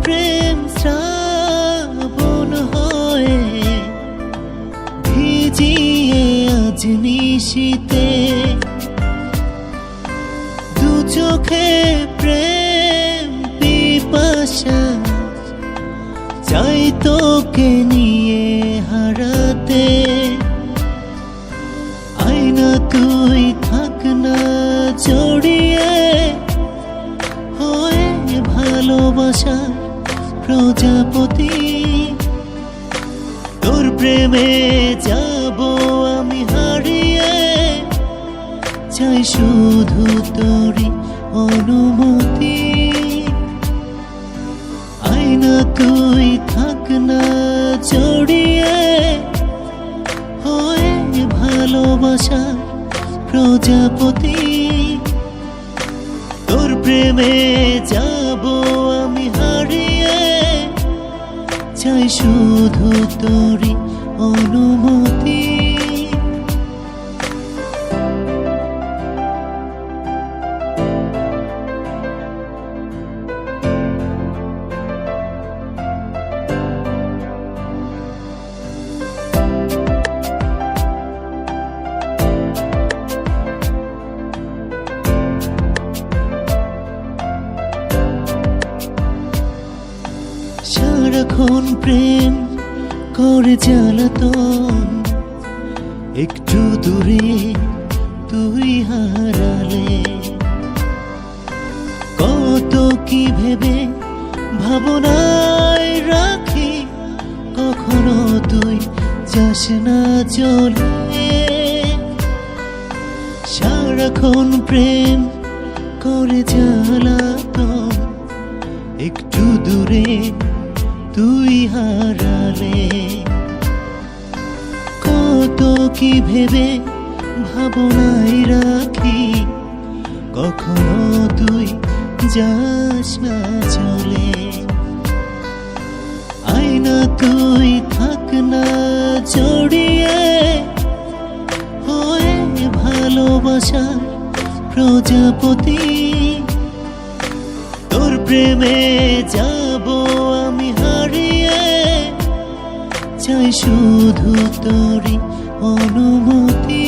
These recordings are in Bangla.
প্রেম শ্রাবণ হয়ে ভিজিয়ে আজ নিশীতে দু চোখে প্রেম পিপাসা চাই তোকে নিয়ে হারাতে আয়না তুই থাক না জড়িয়ে হয়ে ভালোবাসার প্রজাপতি তোর প্রেমে যাব আমি হারিয়ে চাই শুধু তোরই অনুমতি আয়না তুই থাক না জড়িয়ে হয়ে ভালোবাসার প্রজাপতি তোর প্রেমে যাব আমি হারিয়ে চাই শুধু তোরই অনুমতি সারাক্ষণ প্রেম করে জ্বালাতন একটু দূরে তুই হারালে কত কি ভেবে ভাবনায় রাখি কখনো তুই যাস না চলে সারাক্ষণ প্রেম করে জ্বালাতন একটু দূরে তুই হারালে কত কি ভেবে ভাবনায় রাখি কখনো তুই যাস না চলে আয়না তুই থাক না জড়িয়ে হয়ে ভালোবাসার প্রজাপতি তোর প্রেমে যাব আমি হারিয়ে চাই শুধু তোরই অনুমতি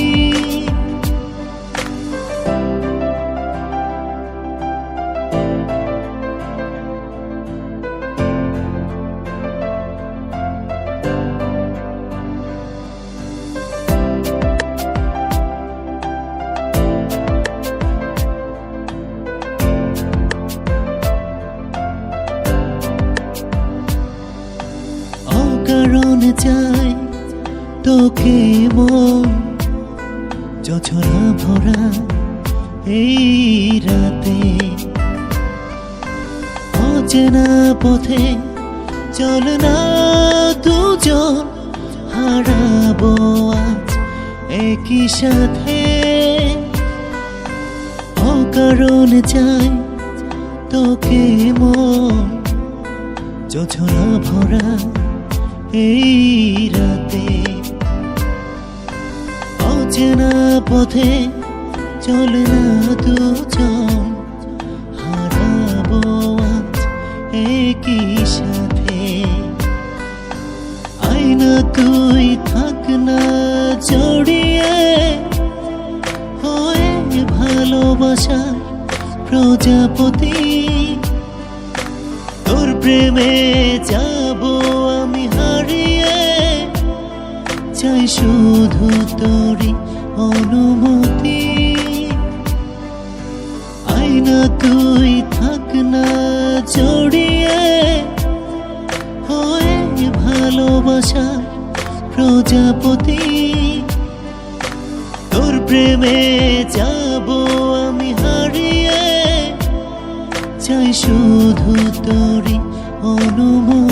অকারণে চাই তোকে মন জোছনা ভরা এই রাতে অচেনা পথে চল না দুজন হারাবো আজ একই সাথে অকারণে চাই তোকে মন জোছনা ভরা এই রাতে অচেনা পথে চলে না দুজন হারাবো আজ একই সাথে আয়না তুই থাক না জড়িয়ে হয়ে ভালোবাসার প্রজাপতি তোর প্রেমে যাব আমি হারিয়ে চাই শুধু তোরই অনুমতি আয়না তুই থাক না জড়িয়ে হয়ে ভালোবাসার প্রজাপতি তোর প্রেমে যাব আমি হারিয়ে চাই শুধু তোরই অনুমতি